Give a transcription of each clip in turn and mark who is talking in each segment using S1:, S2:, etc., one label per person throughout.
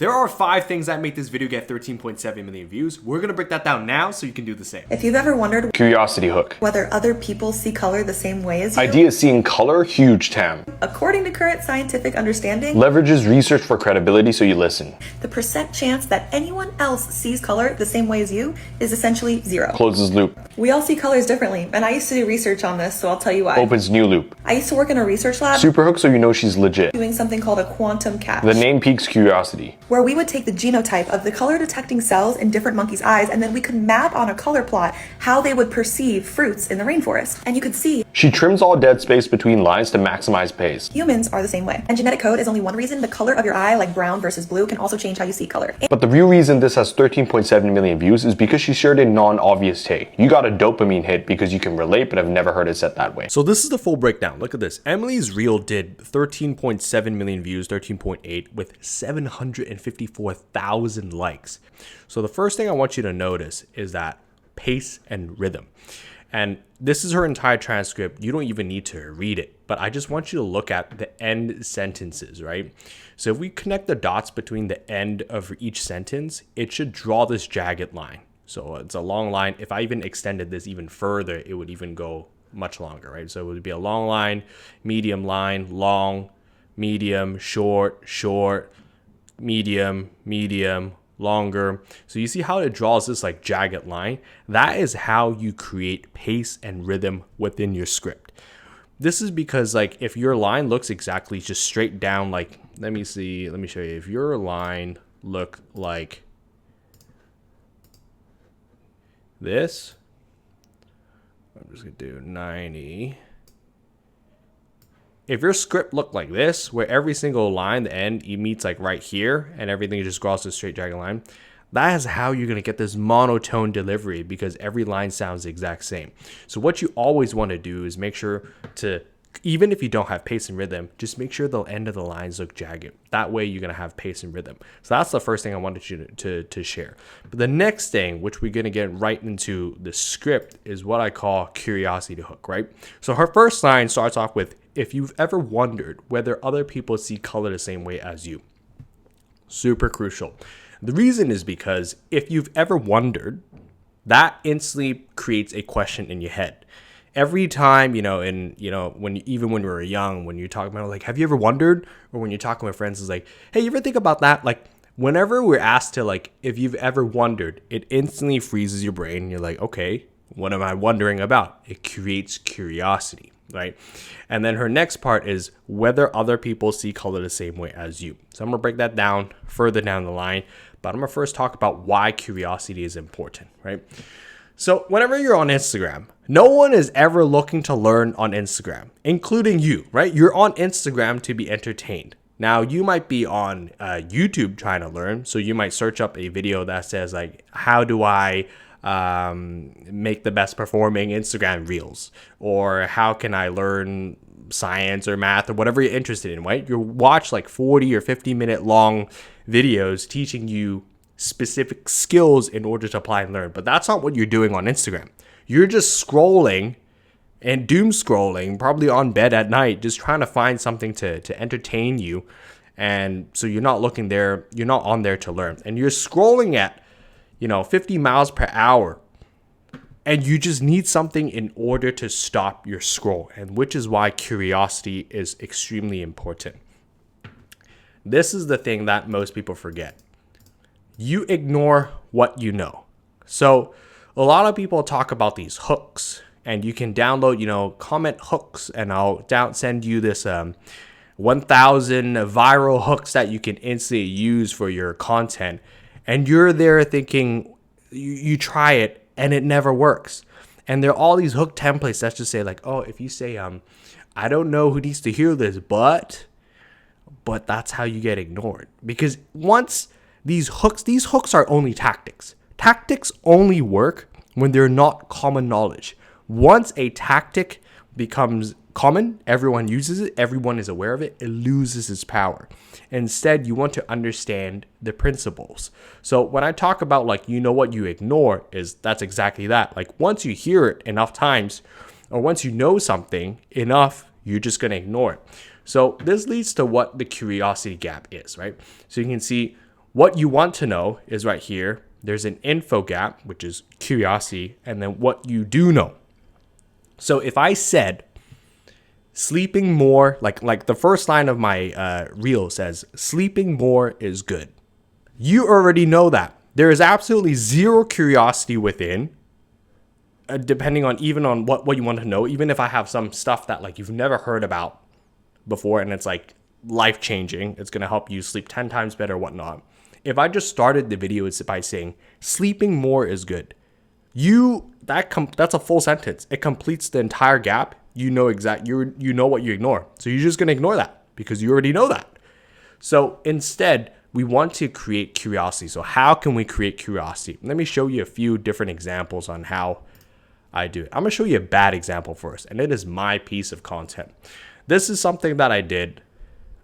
S1: There are 5 things that make this video get 13.7 million views. We're gonna break that down now so you can do the same.
S2: If you've ever wondered
S3: Curiosity hook.
S2: whether other people see color the same way as you,
S3: Idea seeing color, huge TAM.
S2: according to current scientific understanding,
S3: Leverages research for credibility so you listen.
S2: the percent chance that anyone else sees color the same way as you is essentially 0.
S3: Closes loop.
S2: We all see colors differently, and I used to do research on this, so I'll tell you why.
S3: Opens new loop.
S2: I used to work in a research lab
S3: Super hook so you know she's legit.
S2: doing something called a quantum catch,
S3: The name piques curiosity.
S2: where we would take the genotype of the color detecting cells in different monkeys' eyes, and then we could map on a color plot how they would perceive fruits in the rainforest. And you could see
S3: She trims all dead space between lines to maximize pace.
S2: humans are the same way. And genetic code is only one reason the color of your eye, like brown versus blue, can also change how you see color.
S3: But the real reason this has 13.7 million views is because she shared a non-obvious take. You got a dopamine hit because you can relate but have never heard it said that way.
S1: So this is the full breakdown. Look at this. Emily's reel did 13.7 million views, 13.8 with 754,000 likes. So the first thing I want you to notice is that pace and rhythm. And this is her entire transcript. You don't even need to read it, but I just want you to look at the end sentences, right? So if we connect the dots between the end of each sentence, it should draw this jagged line. So it's a long line. If I even extended this even further, it would even go much longer, right? So it would be a long line, long, medium, short, medium, longer. So you see how it draws this like jagged line? That is how you create pace and rhythm within your script. This is because like if your line looks exactly just straight down, like let me show you. If your line looked like this, I'm just gonna do 90. If your script looked like this, where every single line, the end, it meets like right here and everything just crosses a straight jagged line, that is how you're gonna get this monotone delivery because every line sounds the exact same. So what you always wanna do is make sure to, even if you don't have pace and rhythm, just make sure the end of the lines look jagged. That way you're gonna have pace and rhythm. So that's the first thing I wanted you to share. But the next thing, which we're gonna get right into the script, is what I call curiosity hook, right? So her first line starts off with, if you've ever wondered whether other people see color the same way as you. Super crucial. The reason is because if you've ever wondered, that instantly creates a question in your head. Every time, when we were young, when you're talking about like, have you ever wondered? Or when you're talking with friends, it's like, hey, you ever think about that? Like whenever we're asked to like, if you've ever wondered, it instantly freezes your brain. And you're like, okay, what am I wondering about? It creates curiosity, right? And then her next part is whether other people see color the same way as you. So I'm gonna break that down further down the line, but I'm gonna first talk about why curiosity is important, right? So whenever you're on Instagram, no one is ever looking to learn on Instagram, including you, right? You're on Instagram to be entertained. Now you might be on YouTube trying to learn. So you might search up a video that says like, how do I make the best performing Instagram reels? Or how can I learn science or math or whatever you're interested in, right? You watch like 40 or 50-minute long videos teaching you specific skills in order to apply and learn. But that's not what you're doing on Instagram. You're just scrolling and doom scrolling, probably on bed at night, just trying to find something to entertain you. And so you're not looking there, you're not on there to learn. And you're scrolling at, 50 miles per hour. And you just need something in order to stop your scroll. And which is why curiosity is extremely important. This is the thing that most people forget. You ignore what you know. So a lot of people talk about these hooks, and you can download, comment hooks, and I'll send you this 1,000 viral hooks that you can instantly use for your content. And you're there thinking you try it and it never works. And there are all these hook templates that just say like, oh, if you say, I don't know who needs to hear this, but that's how you get ignored. Because once these hooks are only tactics. Tactics only work when they're not common knowledge. Once a tactic becomes common, everyone uses it, everyone is aware of it, it loses its power. Instead, you want to understand the principles. So when I talk about like, what you ignore, that's exactly that. Like once you hear it enough times, or once you know something enough, you're just going to ignore it. So this leads to what the curiosity gap is, right? So you can see What you want to know is right here. There's an info gap, which is curiosity, and then what you do know. So if I said sleeping more, like the first line of my reel says, sleeping more is good. You already know that. There is absolutely zero curiosity within, depending on even on what you want to know. Even if I have some stuff that like you've never heard about before and it's like life changing, it's going to help you sleep 10 times better, whatnot. If I just started the video by saying sleeping more is good, that's a full sentence. It completes the entire gap. You know you know what you ignore. So you're just going to ignore that because you already know that. So instead, we want to create curiosity. So how can we create curiosity? Let me show you a few different examples on how I do it. I'm going to show you a bad example first, and it is my piece of content. This is something that I did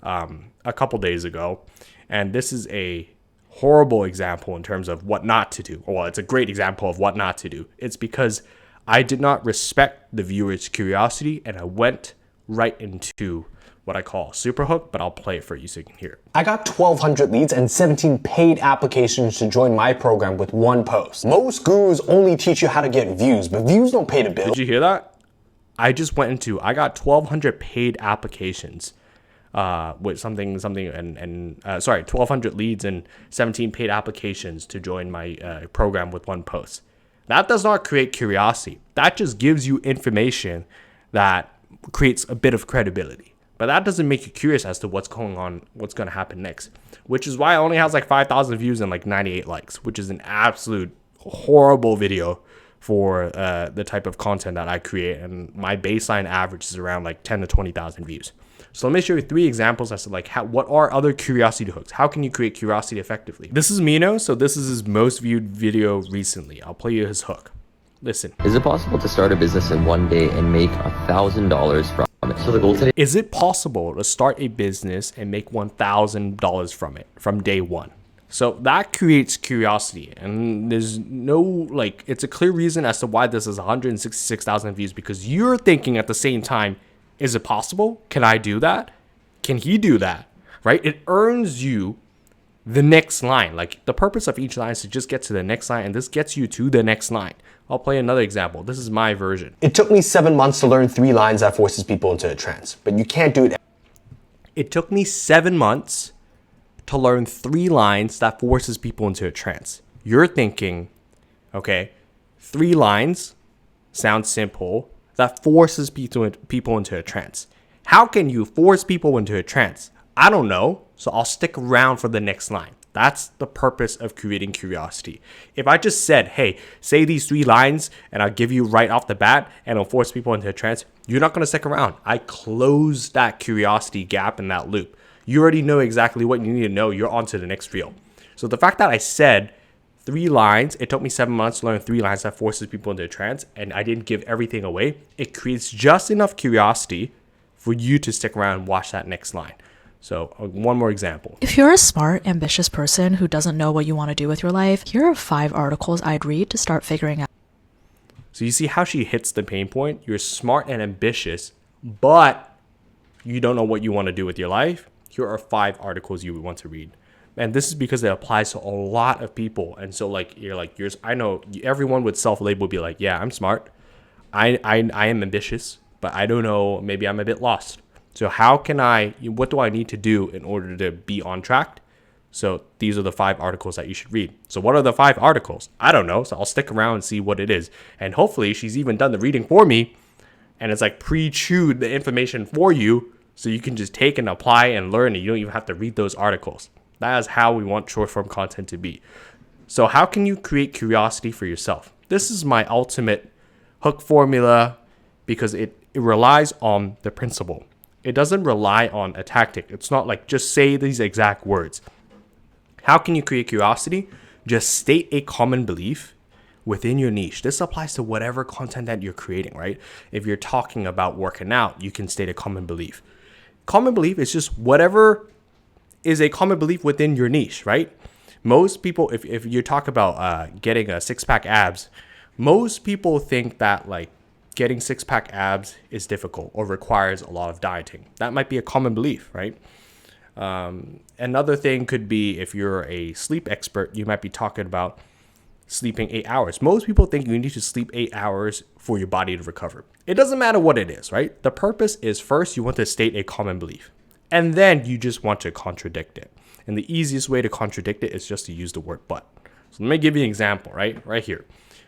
S1: a couple days ago, and this is a horrible example in terms of what not to do. Well, it's a great example of what not to do. It's because I did not respect the viewer's curiosity, and I went right into what I call super hook, but I'll play it for you so you can hear it.
S4: I got 1,200 leads and 17 paid applications to join my program with one post. Most gurus only teach you how to get views, but views don't pay the bill.
S1: Did you hear that? I just went into, I got 1,200 paid applications with something, and 1,200 leads and 17 paid applications to join my program with one post. That does not create curiosity. That just gives you information that creates a bit of credibility. But that doesn't make you curious as to what's going on, what's going to happen next. Which is why it only has like 5,000 views and like 98 likes, which is an absolute horrible video for the type of content that I create. And my baseline average is around like 10 to 20,000 views. So let me show you 3 examples as to like what are other curiosity hooks? How can you create curiosity effectively? This is Mino. So this is his most viewed video recently. I'll play you his hook. Listen.
S5: Is it possible to start a business in one day and make $1,000 from it? So the goal today.
S1: Is it possible to start a business and make $1,000 from it from day one? So that creates curiosity, and there's no like, it's a clear reason as to why this is 166,000 views, because you're thinking at the same time, is it possible? Can I do that? Can he do that? Right? It earns you the next line. Like the purpose of each line is to just get to the next line, and this gets you to the next line. I'll play another example. This is my version.
S4: It took me 7 months to learn 3 lines that forces people into a trance, but you can't do it.
S1: It took me 7 months to learn 3 lines that forces people into a trance. You're thinking, okay, 3 lines sounds simple, that forces people into a trance. How can you force people into a trance? I don't know, so I'll stick around for the next line. That's the purpose of creating curiosity. If I just said, hey, say these 3 lines and I'll give you right off the bat and it'll force people into a trance, you're not going to stick around. I closed that curiosity gap in that loop. You already know exactly what you need to know. You're on to the next reel. So the fact that I said 3 lines, it took me 7 months to learn 3 lines that forces people into a trance, and I didn't give everything away, it creates just enough curiosity for you to stick around and watch that next line. So one more example.
S6: If you're a smart, ambitious person who doesn't know what you want to do with your life, here are 5 articles I'd read to start figuring out.
S1: So you see how she hits the pain point? You're smart and ambitious, but you don't know what you want to do with your life. Here are 5 articles you would want to read. And this is because it applies to a lot of people. And so like, you're like, I know everyone would self-label be like, yeah, I'm smart. I am ambitious, but I don't know, maybe I'm a bit lost. So what do I need to do in order to be on track? So these are the 5 articles that you should read. So what are the 5 articles? I don't know. So I'll stick around and see what it is. And hopefully she's even done the reading for me, and it's like pre-chewed the information for you, so you can just take and apply and learn, and you don't even have to read those articles. That is how we want short form content to be. So how can you create curiosity for yourself? This is my ultimate hook formula, because it relies on the principle. It doesn't rely on a tactic. It's not like just say these exact words. How can you create curiosity? Just state a common belief within your niche. This applies to whatever content that you're creating, right? If you're talking about working out, you can state a common belief. Common belief is just whatever is a common belief within your niche, right? Most people, if you talk about getting a 6-pack abs, most people think that like getting 6-pack abs is difficult or requires a lot of dieting. That might be a common belief, right? Another thing could be if you're a sleep expert, you might be talking about sleeping 8 hours. Most people think you need to sleep 8 hours for your body to recover. It doesn't matter what it is, right? The purpose is first you want to state a common belief, and then you just want to contradict it. And the easiest way to contradict it is just to use the word but. So let me give you an example, right? Right here.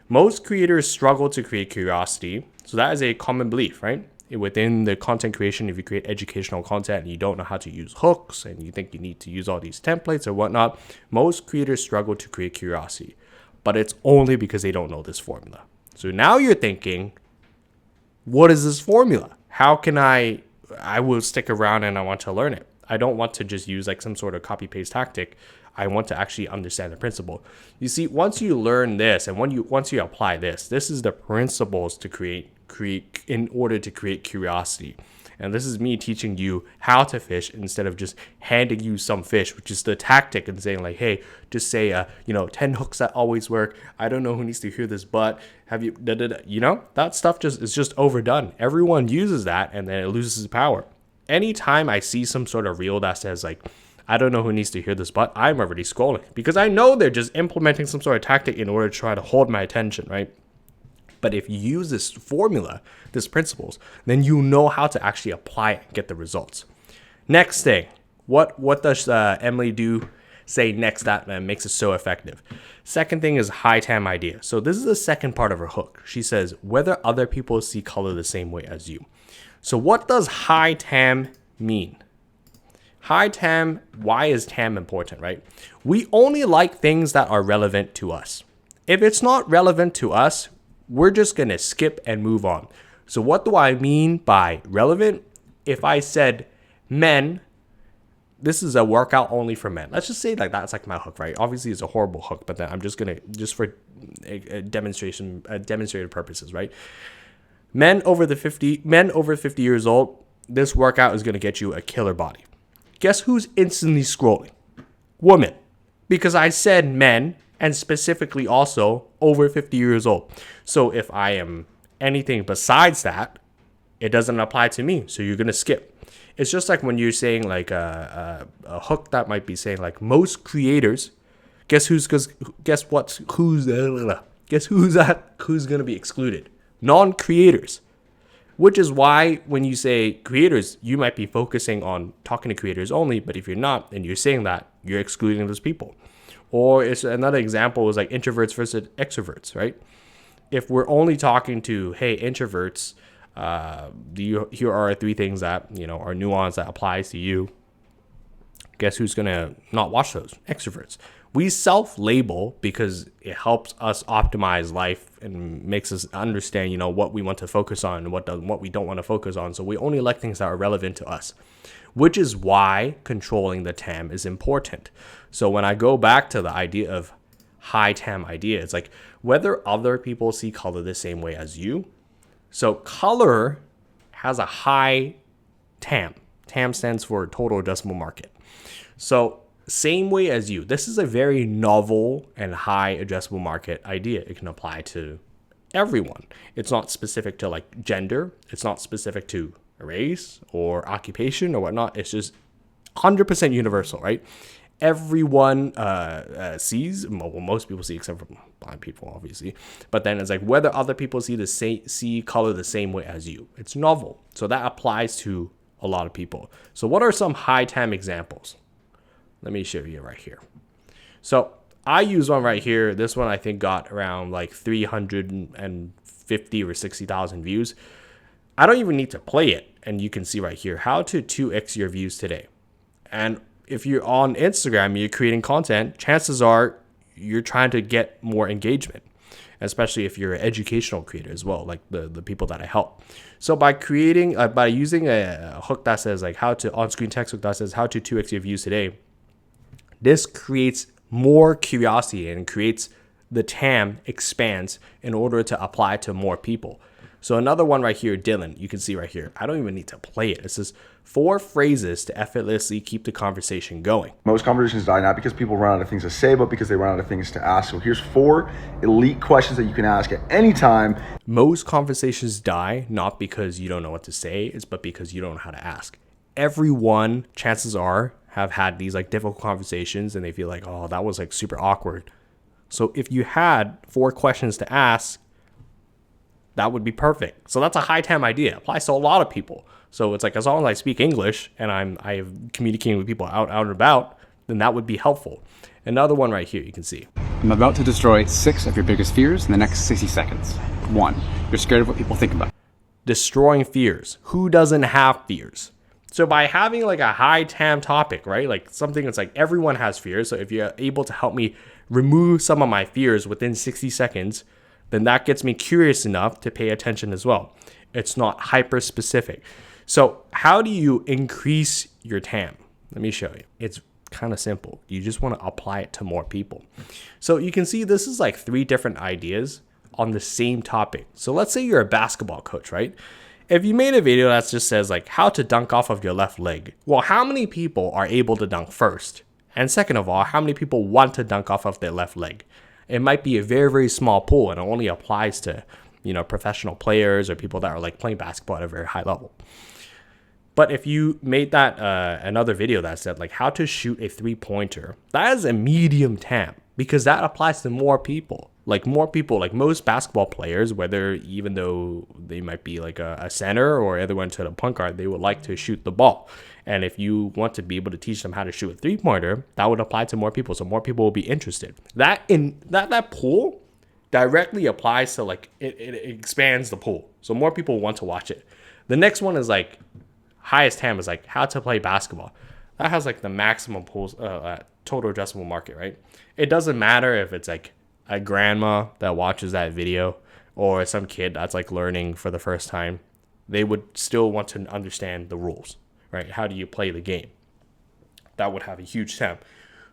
S1: Most creators struggle to create curiosity. So that is a common belief, right? Within the content creation, if you create educational content and you don't know how to use hooks and you think you need to use all these templates or whatnot, most creators struggle to create curiosity. But it's only because they don't know this formula. So now you're thinking, what is this formula? How can I will stick around and I want to learn it. I don't want to just use like some sort of copy paste tactic. I want to actually understand the principle. You see, once you learn this and once you apply this is the principles to create in order to create curiosity. And this is me teaching you how to fish instead of just handing you some fish, which is the tactic, and saying like, hey, just say, 10 hooks that always work. I don't know who needs to hear this, but have you, that stuff is just overdone. Everyone uses that and then it loses power. Anytime I see some sort of reel that says like, I don't know who needs to hear this, but I'm already scrolling because I know they're just implementing some sort of tactic in order to try to hold my attention, right? But if you use this formula, these principles, then you know how to actually apply it and get the results. Next thing, what does Emily do say next that makes it so effective? Second thing is high TAM idea. So this is the second part of her hook. She says, whether other people see color the same way as you. So what does high TAM mean? High TAM, why is TAM important, right? We only like things that are relevant to us. If it's not relevant to us, we're just going to skip and move on. So what do I mean by relevant? If I said men, this is a workout only for men. Let's just say like that's like my hook, right? Obviously it's a horrible hook, but then I'm just going to, just for demonstrative purposes, right? Men over 50 years old, this workout is going to get you a killer body. Guess who's instantly scrolling? Women. Because I said men, and specifically also over 50 years old. So if I am anything besides that, it doesn't apply to me. So you're going to skip. It's just like when you're saying like a hook that might be saying like most creators, guess who's going to be excluded? Non-creators. Which is why when you say creators, you might be focusing on talking to creators only, but if you're not, and you're saying that, you're excluding those people. Or it's another example is like introverts versus extroverts, right? If we're only talking to, hey, introverts, here are 3 things that, are nuanced that applies to you. Guess who's going to not watch those? Extroverts. We self-label because it helps us optimize life and makes us understand, what we want to focus on and what we don't want to focus on. So we only like things that are relevant to us, which is why controlling the TAM is important. So when I go back to the idea of high TAM idea, it's like whether other people see color the same way as you. So color has a high TAM. TAM stands for total addressable market. So same way as you. This is a very novel and high addressable market idea. It can apply to everyone. It's not specific to like gender. It's not specific to race or occupation or whatnot. It's just 100% universal, right? Everyone sees, well, most people see except for blind people, obviously. But then it's like whether other people see color the same way as you. It's novel. So that applies to a lot of people. So what are some high TAM examples? Let me show you right here. So I use one right here. This one I think got around like 350 or 60,000 views. I don't even need to play it. And you can see right here, how to 2x your views today. And if you're on Instagram, you're creating content, chances are you're trying to get more engagement, especially if you're an educational creator as well, like the people that I help. So by using a hook that says like on-screen text hook that says how to 2x your views today, this creates more curiosity and creates the TAM expands in order to apply to more people. So another one right here, Dylan, you can see right here. I don't even need to play it. It says 4 phrases to effortlessly keep the conversation going.
S7: Most conversations die not because people run out of things to say, but because they run out of things to ask. So here's 4 elite questions that you can ask at any time.
S1: Most conversations die not because you don't know what to say, but because you don't know how to ask. Everyone, chances are, have had these like difficult conversations and they feel like, oh, that was like super awkward. So if you had 4 questions to ask, that would be perfect. So that's a high TAM idea. It applies to a lot of people. So it's like, as long as I speak English and I have communicating with people out and about, then that would be helpful. Another one right here, you can see.
S8: I'm about to destroy 6 of your biggest fears in the next 60 seconds. 1, you're scared of what people think about.
S1: Destroying fears. Who doesn't have fears? So by having like a high TAM topic, right? Like something that's like everyone has fears. So if you're able to help me remove some of my fears within 60 seconds, then that gets me curious enough to pay attention as well. It's not hyper specific. So how do you increase your TAM? Let me show you. It's kind of simple. You just want to apply it to more people. So you can see this is like 3 different ideas on the same topic. So let's say you're a basketball coach, right? If you made a video that just says like how to dunk off of your left leg, well, how many people are able to dunk first? And second of all, how many people want to dunk off of their left leg? It might be a very, very small pool and it only applies to, professional players or people that are like playing basketball at a very high level. But if you made that another video that said like how to shoot a 3-pointer, that is a medium TAM because that applies to more people. Like most basketball players, even though they might be like a center or other one to the point guard, they would like to shoot the ball. And if you want to be able to teach them how to shoot a 3-pointer, that would apply to more people. So more people will be interested. That pool directly applies to like, it expands the pool. So more people want to watch it. The next one is like, highest TAM is like how to play basketball. That has like the maximum pools, total addressable market, right? It doesn't matter if it's like a grandma that watches that video or some kid that's like learning for the first time. They would still want to understand the rules, right? How do you play the game? That would have a huge TAM.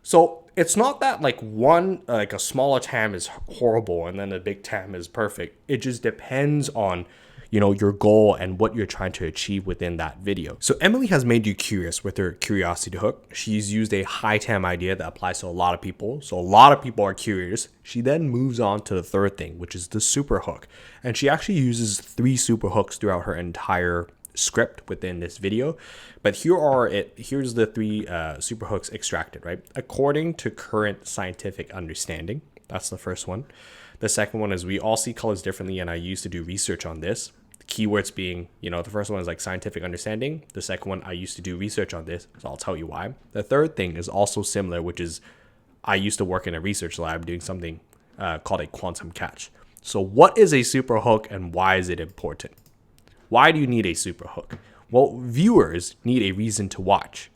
S1: So it's not that like like a smaller TAM is horrible and then a big TAM is perfect. It just depends on your goal and what you're trying to achieve within that video. So Emily has made you curious with her curiosity hook. She's used a high TAM idea that applies to a lot of people. So a lot of people are curious. She then moves on to the third thing, which is the super hook. And she actually uses 3 super hooks throughout her entire script within this video. But here's the 3 super hooks extracted, right? According to current scientific understanding. That's the first one. The second one is we all see colors differently, and I used to do research on this. The keywords being, the first one is like scientific understanding. The second one, I used to do research on this, so I'll tell you why. The third thing is also similar, which is I used to work in a research lab doing something called a quantum catch. So what is a super hook and why is it important? Why do you need a super hook? Well, viewers need a reason to watch.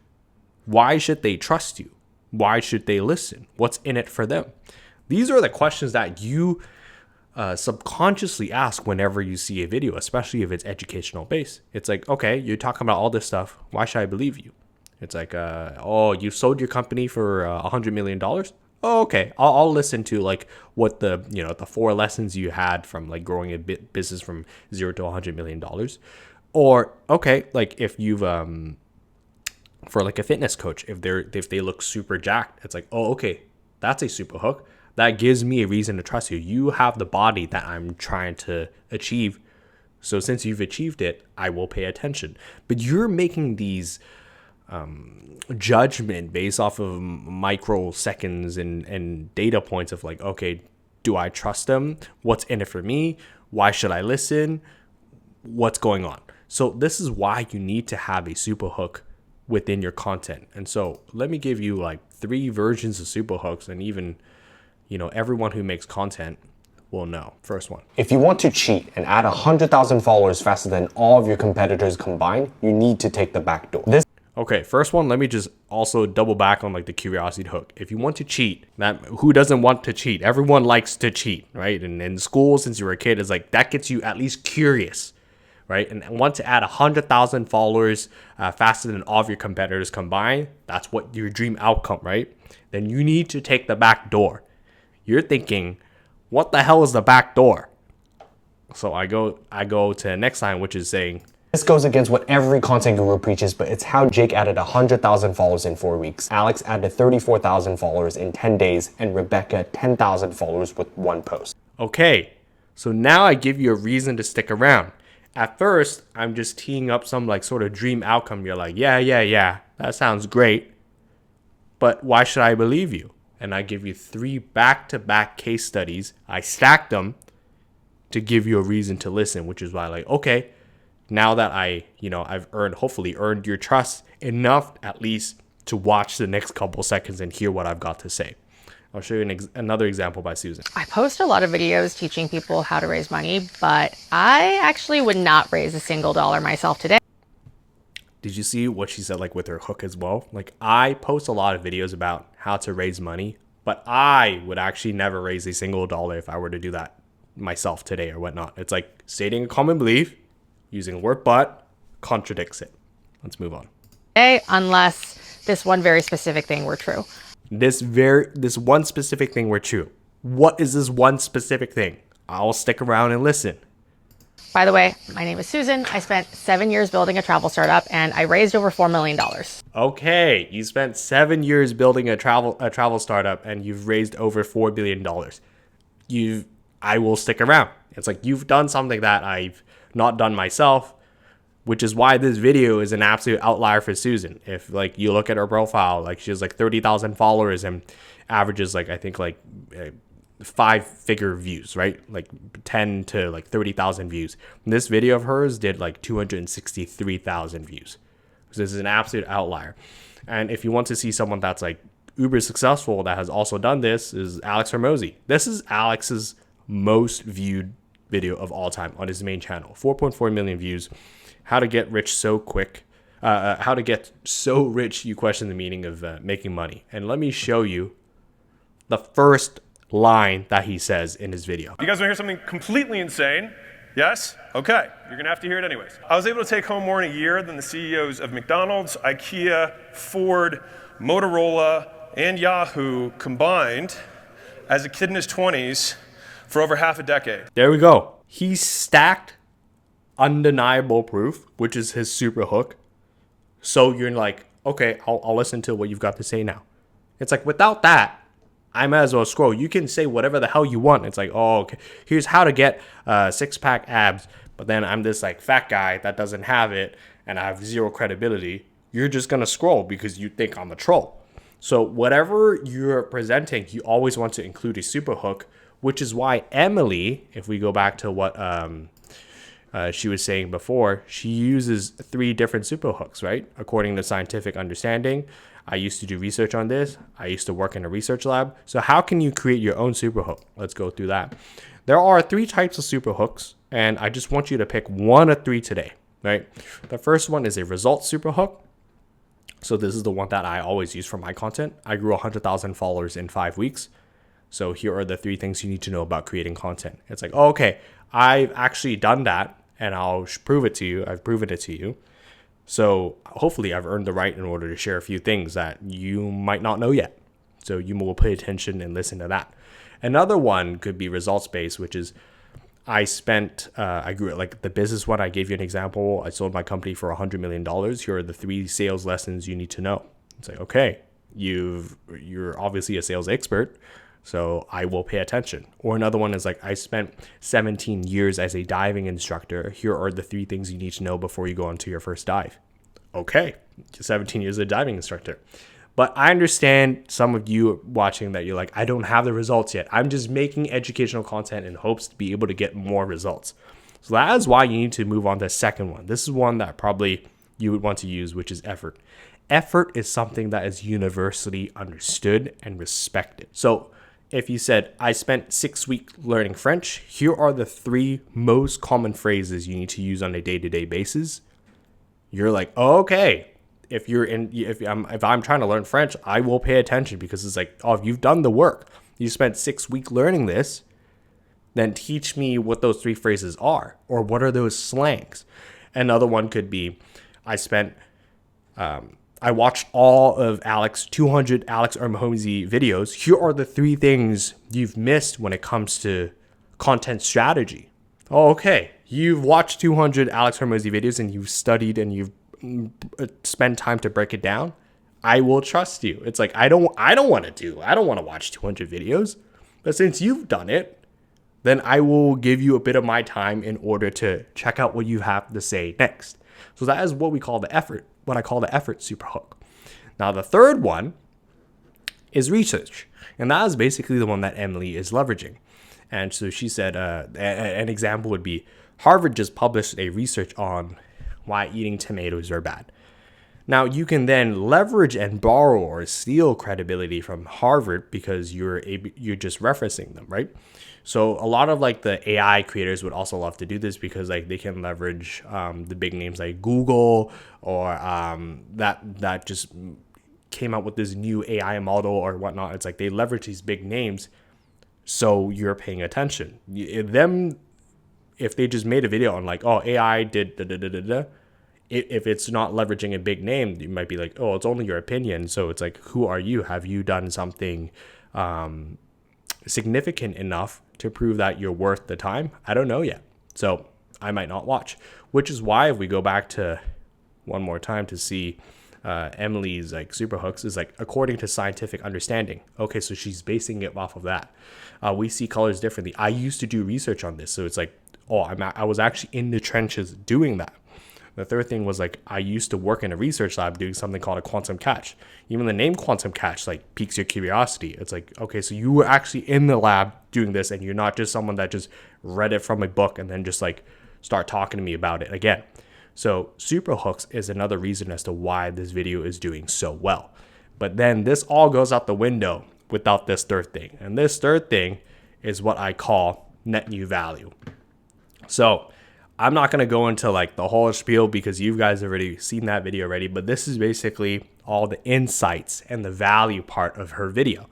S1: Why should they trust you? Why should they listen? What's in it for them? These are the questions that you subconsciously ask whenever you see a video, especially if it's educational based. It's like, okay, you're talking about all this stuff. Why should I believe you? It's like, oh, you sold your company for $100 million. Oh, okay. I'll listen to like what the 4 lessons you had from like growing a business from 0 to $100 million. Or, okay, like if you've, for like a fitness coach, if they look super jacked, it's like, oh, okay, that's a super hook. That gives me a reason to trust you. You have the body that I'm trying to achieve. So since you've achieved it, I will pay attention. But you're making these judgment based off of microseconds and data points of like, okay, do I trust them? What's in it for me? Why should I listen? What's going on? So this is why you need to have a super hook within your content. And so let me give you like 3 versions of super hooks, and even everyone who makes content will know. First one.
S4: If you want to cheat and add 100,000 followers faster than all of your competitors combined, you need to take the back door.
S1: Okay, first one, let me just also double back on like the curiosity hook. If you want to cheat, who doesn't want to cheat? Everyone likes to cheat, right? And in school, since you were a kid, is like that gets you at least curious, right? And want to add 100,000 followers faster than all of your competitors combined. That's what your dream outcome, right? Then you need to take the back door. You're thinking, what the hell is the back door? So I go to the next line, which is saying,
S4: this goes against what every content guru preaches, but it's how Jake added 100,000 followers in 4 weeks. Alex added 34,000 followers in 10 days, and Rebecca 10,000 followers with 1 post.
S1: Okay, so now I give you a reason to stick around. At first, I'm just teeing up some like sort of dream outcome. You're like, yeah, that sounds great. but why should I believe you? And I give you 3 back-to-back case studies. I stacked them to give you a reason to listen, which is why, like, okay, now that I've hopefully earned your trust enough at least to watch the next couple seconds and hear what I've got to say. I'll show you another example by Susan.
S9: I post a lot of videos teaching people how to raise money, but I actually would not raise a single dollar myself today.
S1: Did you see what she said, like, with her hook as well? Like, I post a lot of videos about how to raise money, but I would actually never raise a single dollar if I were to do that myself today or whatnot. It's like stating a common belief, using the word but contradicts it. Let's move on.
S9: Unless this one very specific thing were true.
S1: This one specific thing were true. What is this one specific thing? I'll stick around and listen.
S9: By the way, my name is Susan. I spent 7 years building a travel startup and I raised over $4 million.
S1: Okay, you spent 7 years building a travel startup and you've raised over $4 billion. I will stick around. It's like you've done something that I've not done myself, which is why this video is an absolute outlier for Susan. If like you look at her profile, like she has like 30,000 followers and averages like I think like 5-figure views, right? Like 10 to like 30,000 views. And this video of hers did like 263,000 views. So this is an absolute outlier. And if you want to see someone that's like uber successful that has also done this, is Alex Hormozi. This is Alex's most viewed video of all time on his main channel. 4.4 million views. How to get rich so quick. How to get so rich you question the meaning of making money. And let me show you the first line that he says in his video.
S10: You guys want to hear something completely insane? Yes? Okay. You're going to have to hear it anyways. I was able to take home more in a year than the CEOs of McDonald's, IKEA, Ford, Motorola, and Yahoo combined as a kid in his 20s for over half a decade.
S1: There we go. He stacked undeniable proof, which is his super hook. So you're like, okay, I'll listen to what you've got to say now. It's like, without that, I might as well scroll. You can say whatever the hell you want. It's like, oh, okay, here's how to get 6-pack abs, but then I'm this like fat guy that doesn't have it and I have zero credibility. You're just gonna scroll because you think I'm a troll. So whatever you're presenting, you always want to include a super hook, which is why Emily, if we go back to what she was saying before, she uses 3 different super hooks, right? According to scientific understanding. I used to do research on this. I used to work in a research lab. So how can you create your own super hook? Let's go through that. There are 3 types of super hooks, and I just want you to pick one of 3 today, right? The first one is a results super hook. So this is the one that I always use for my content. I grew 100,000 followers in 5 weeks. So here are the 3 things you need to know about creating content. It's like, oh, okay, I've actually done that and I'll prove it to you. I've proven it to you. So hopefully I've earned the right in order to share a few things that you might not know yet. So you will pay attention and listen to that. Another one could be results-based, which is I grew it, like the business one. I gave you an example. I sold my company for $100 million. Here are the 3 sales lessons you need to know. It's like, okay, you're obviously a sales expert, so I will pay attention. Or another one is like, I spent 17 years as a diving instructor. Here are the 3 things you need to know before you go onto your first dive. Okay, 17 years as a diving instructor. But I understand some of you watching that you're like, I don't have the results yet. I'm just making educational content in hopes to be able to get more results. So that is why you need to move on to the second one. This is one that probably you would want to use, which is effort. Effort is something that is universally understood and respected. So if you said, I spent 6 weeks learning French, here are the 3 most common phrases you need to use on a day-to-day basis. You're like, oh, okay. If I'm trying to learn French, I will pay attention because it's like, oh, if you've done the work, you spent 6 weeks learning this, then teach me what those 3 phrases are, or what are those slangs. Another one could be, I watched all of 200 Alex Hormozi videos. Here are the 3 things you've missed when it comes to content strategy. Oh, okay. You've watched 200 Alex Hormozi videos and you've studied and you've spent time to break it down. I will trust you. It's like, I don't want to watch 200 videos, but since you've done it, then I will give you a bit of my time in order to check out what you have to say next. So that is what I call the effort super hook. Now the third one is research. And that is basically the one that Emily is leveraging. And so she said, an example would be Harvard just published a research on why eating tomatoes are bad. Now, you can then leverage and borrow or steal credibility from Harvard because you're just referencing them, right? So a lot of like the AI creators would also love to do this because like they can leverage the big names like Google or that just came out with this new AI model or whatnot. It's like they leverage these big names, so you're paying attention. If they just made a video on like, oh, AI did da da da da da. If it's not leveraging a big name, you might be like, oh, it's only your opinion. So it's like, who are you? Have you done something significant enough to prove that you're worth the time? I don't know yet. So I might not watch, which is why if we go back to one more time to see Emily's like super hooks is like, according to scientific understanding. Okay, so she's basing it off of that. We see colors differently. I used to do research on this. So it's like, oh, I was actually in the trenches doing that. The third thing was like, I used to work in a research lab doing something called a quantum catch. Even the name quantum catch like piques your curiosity. It's like, okay, so you were actually in the lab doing this and you're not just someone that just read it from a book and then just like start talking to me about it again. So super hooks is another reason as to why this video is doing so well. But then this all goes out the window without this third thing. And this third thing is what I call net new value. So I'm not going to go into like the whole spiel because you guys have already seen that video already, but this is basically all the insights and the value part of her video.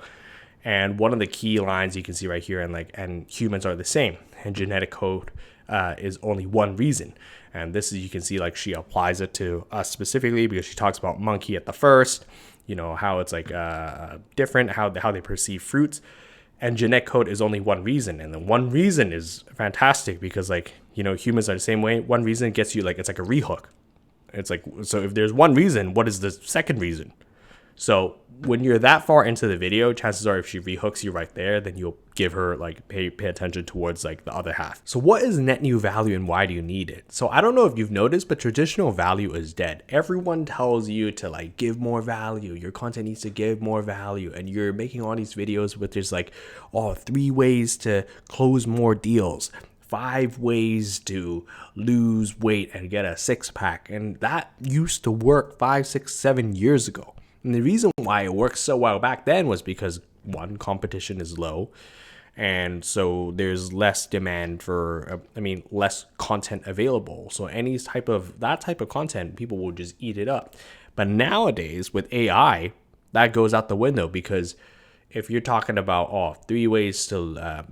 S1: And one of the key lines you can see right here, and humans are the same, and genetic code is only one reason. And this is, you can see like she applies it to us specifically because she talks about monkey at the first, you know, how it's like different, how they perceive fruits. And genetic code is only one reason. And the one reason is fantastic because like, you know, humans are the same way. One reason gets you like, it's like a rehook. It's like, so if there's one reason, what is the second reason? So when you're that far into the video, chances are if she rehooks you right there, then you'll give her like pay attention towards like the other half. So what is net new value and why do you need it? So I don't know if you've noticed, but traditional value is dead. Everyone tells you to like give more value. Your content needs to give more value. And you're making all these videos with just like, oh, 3 ways to close more deals, 5 ways to lose weight and get a 6-pack. And that used to work 5, 6, 7 years ago. And the reason why it worked so well back then was because one, competition is low. And so there's less demand for, less content available. So any type of content, people will just eat it up. But nowadays with AI, that goes out the window because if you're talking about 3 ways to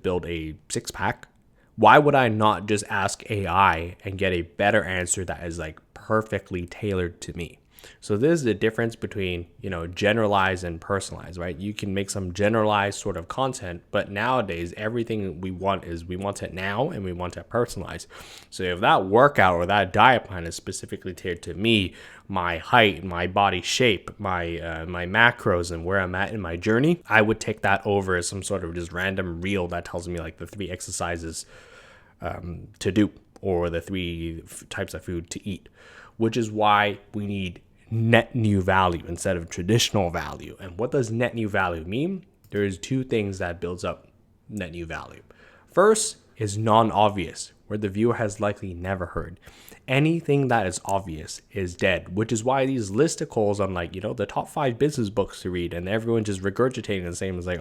S1: build a 6-pack, why would I not just ask AI and get a better answer that is like perfectly tailored to me? So this is the difference between, you know, generalized and personalized, right? You can make some generalized sort of content, but nowadays everything we want it now and we want it personalized. So if that workout or that diet plan is specifically tailored to me, my height, my body shape, my macros and where I'm at in my journey, I would take that over as some sort of just random reel that tells me like the 3 exercises to do or the 3 types of food to eat, which is why we need net new value instead of traditional value. And what does net new value mean? There's 2 things that builds up net new value. First is non-obvious, where the viewer has likely never heard. Anything that is obvious is dead, which is why these listicles on like, you know, the top 5 business books to read and everyone just regurgitating the same as like,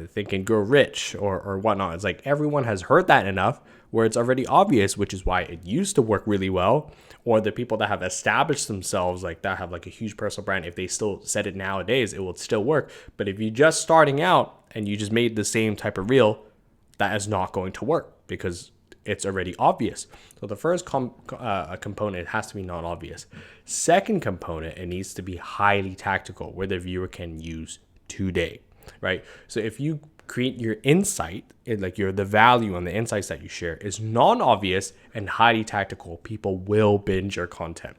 S1: Think and Grow Rich or whatnot. It's like everyone has heard that enough where it's already obvious, which is why it used to work really well. Or the people that have established themselves like that have like a huge personal brand. If they still said it nowadays, it will still work. But if you're just starting out and you just made the same type of reel, that is not going to work because it's already obvious. So the first component has to be non-obvious. Second component, it needs to be highly tactical where the viewer can use today, right? So if you create your insight, the value and the insights that you share is non-obvious and highly tactical, people will binge your content.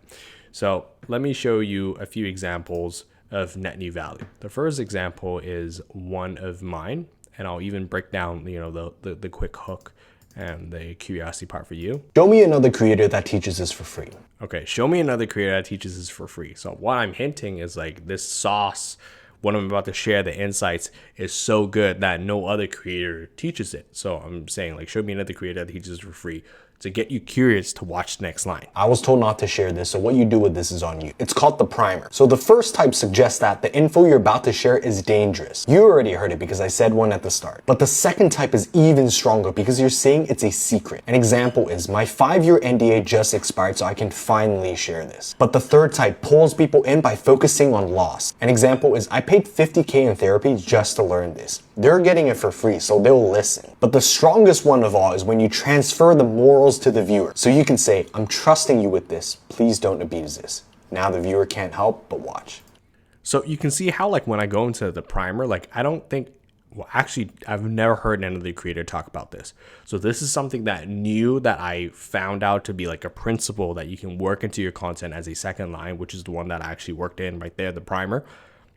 S1: So let me show you a few examples of net new value. The first example is one of mine, and I'll even break down, you know, the quick hook And the curiosity part for you.
S4: Show me another creator that teaches this for free.
S1: Okay, show me another creator that teaches this for free. So what I'm hinting is like this sauce, what I'm about to share, the insights, is so good that no other creator teaches it. So I'm saying like, show me another creator that teaches it for free to get you curious to watch the next line.
S4: I was told not to share this, so what you do with this is on you. It's called the primer. So the first type suggests that the info you're about to share is dangerous. You already heard it because I said one at the start. But the second type is even stronger because you're saying it's a secret. An example is, my 5-year NDA just expired, so I can finally share this. But the third type pulls people in by focusing on loss. An example is, I paid $50K in therapy just to learn this. They're getting it for free, so they'll listen. But the strongest one of all is when you transfer the morals to the viewer. So you can say, I'm trusting you with this. Please don't abuse this. Now the viewer can't help but watch.
S1: So you can see how like when I go into the primer, like I don't think, well, actually, I've never heard any of the creator talk about this. So this is something that new that I found out to be like a principle that you can work into your content as a second line, which is the one that I actually worked in right there, the primer.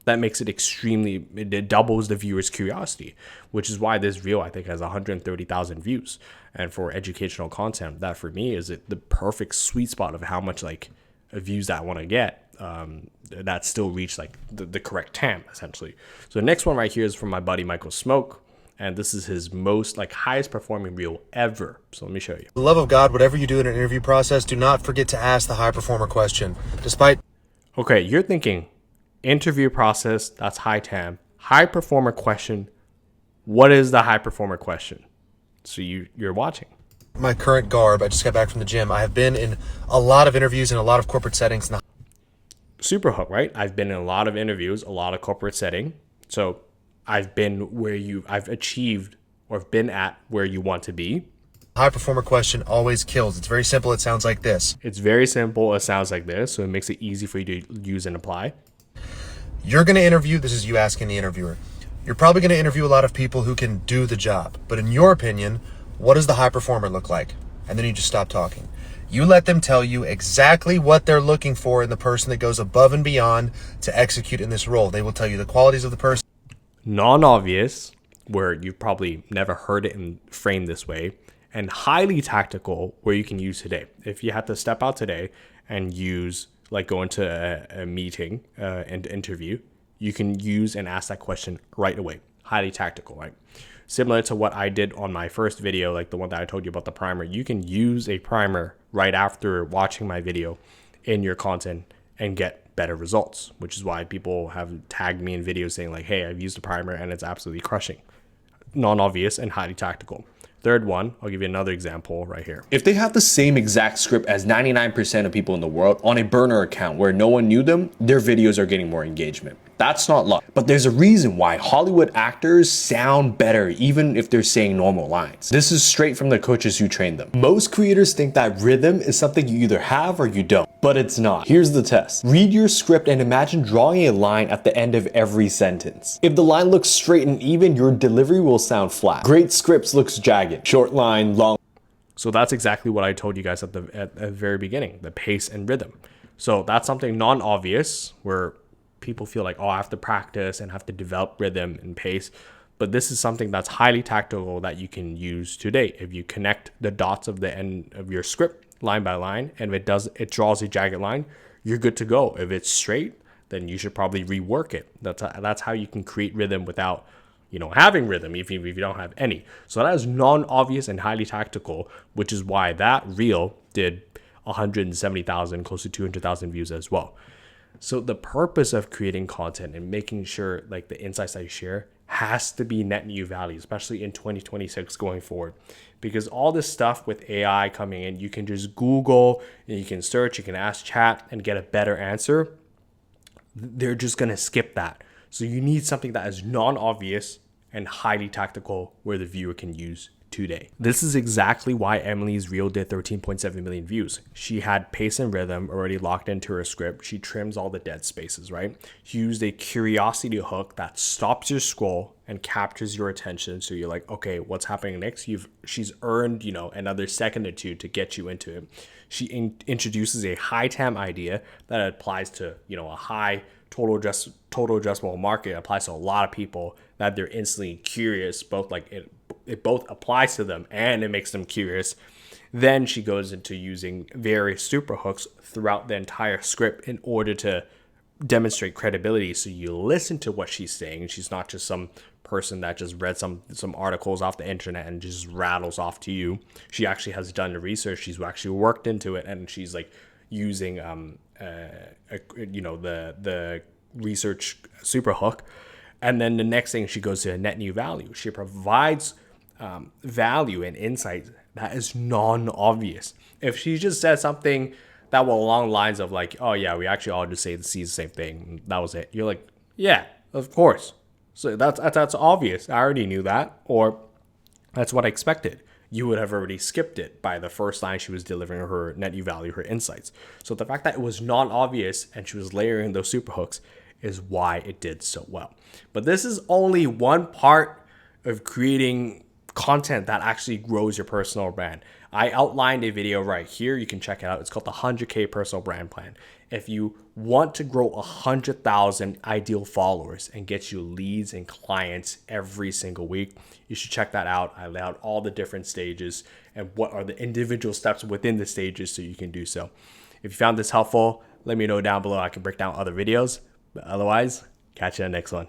S1: That makes it extremely, it doubles the viewer's curiosity, which is why this reel I think has 130,000 views. And for educational content, that for me is the perfect sweet spot of how much like views that I want to get. That still reach like the correct TAM essentially. So the next one right here is from my buddy Michael Smoke, and this is his most like highest performing reel ever. So let me show you.
S11: For the love of God, whatever you do in an interview process, do not forget to ask the high performer question.
S1: Okay, you're thinking interview process, that's high TAM. High performer question. What is the high performer question? So you're watching.
S11: My current garb, I just got back from the gym. I have been in a lot of interviews in a lot of corporate settings.
S1: Super hook, right? I've been in a lot of interviews, a lot of corporate setting. So I've been I've achieved or been at where you want to be.
S11: High performer question always kills. It's very simple. It sounds like this.
S1: It's very simple. It sounds like this. So it makes it easy for you to use and apply.
S11: You're going to interview, this is you asking the interviewer. You're probably going to interview a lot of people who can do the job. But in your opinion, what does the high performer look like? And then you just stop talking. You let them tell you exactly what they're looking for in the person that goes above and beyond to execute in this role. They will tell you the qualities of the person.
S1: Non-obvious, where you've probably never heard it and framed this way. And highly tactical, where you can use today. If you had to step out today and use, like go into a meeting and interview, you can use and ask that question right away. Highly tactical, right? Similar to what I did on my first video, like the one that I told you about the primer. You can use a primer right after watching my video in your content and get better results, which is why people have tagged me in videos saying like, hey, I've used a primer and it's absolutely crushing. Non-obvious and highly tactical. Third one, I'll give you another example right here.
S3: If they have the same exact script as 99% of people in the world on a burner account where no one knew them, their videos are getting more engagement. That's not luck. But there's a reason why Hollywood actors sound better even if they're saying normal lines. This is straight from the coaches who train them. Most creators think that rhythm is something you either have or you don't, but it's not. Here's the test. Read your script and imagine drawing a line at the end of every sentence. If the line looks straight and even, your delivery will sound flat. Great scripts looks jagged. Short line, long.
S1: So that's exactly what I told you guys at the very beginning, the pace and rhythm. So that's something non-obvious where people feel like, oh, I have to practice and have to develop rhythm and pace. But this is something that's highly tactical that you can use today. If you connect the dots of the end of your script line by line, and if it draws a jagged line, you're good to go. If it's straight, then you should probably rework it. That's how you can create rhythm without, having rhythm, if you don't have any. So that is non-obvious and highly tactical, which is why that reel did 170,000, close to 200,000 views as well. So the purpose of creating content and making sure like the insights I share has to be net new value, especially in 2026 going forward. Because all this stuff with AI coming in, you can just Google and you can search, you can ask chat and get a better answer. They're just going to skip that. So you need something that is non-obvious and highly tactical where the viewer can use today. This is exactly why Emily's reel did 13.7 million views. She had pace and rhythm already locked into her script. She trims all the dead spaces, right? She used a curiosity hook that stops your scroll and captures your attention. So you're like, okay, what's happening next? She's earned, another second or two to get you into it. She introduces a high TAM idea that applies to, a high total addressable market applies to a lot of people, that they're instantly curious, both like it both applies to them and it makes them curious. Then she goes into using various super hooks throughout the entire script in order to demonstrate credibility. So you listen to what she's saying. She's not just some person that just read some articles off the internet and just rattles off to you. She actually has done the research. She's actually worked into it, and she's like using the research super hook. And then the next thing, she goes to a net new value. She provides value and insight that is non-obvious. If she just said something that was along the lines of like, oh yeah, we actually all just see the same thing, that was it, you're like, yeah, of course. So that's obvious. I already knew that, or that's what I expected. You would have already skipped it by the first line she was delivering her net new value, her insights. So the fact that it was non-obvious and she was layering those super hooks is why it did so well. But this is only one part of creating content that actually grows your personal brand. I outlined a video right here. You can check it out. It's called the 100K personal brand plan. If you want to grow 100,000 ideal followers and get you leads and clients every single week, you should check that out. I lay out all the different stages and what are the individual steps within the stages so you can do so. If you found this helpful, let me know down below. I can break down other videos. But otherwise, catch you in the next one.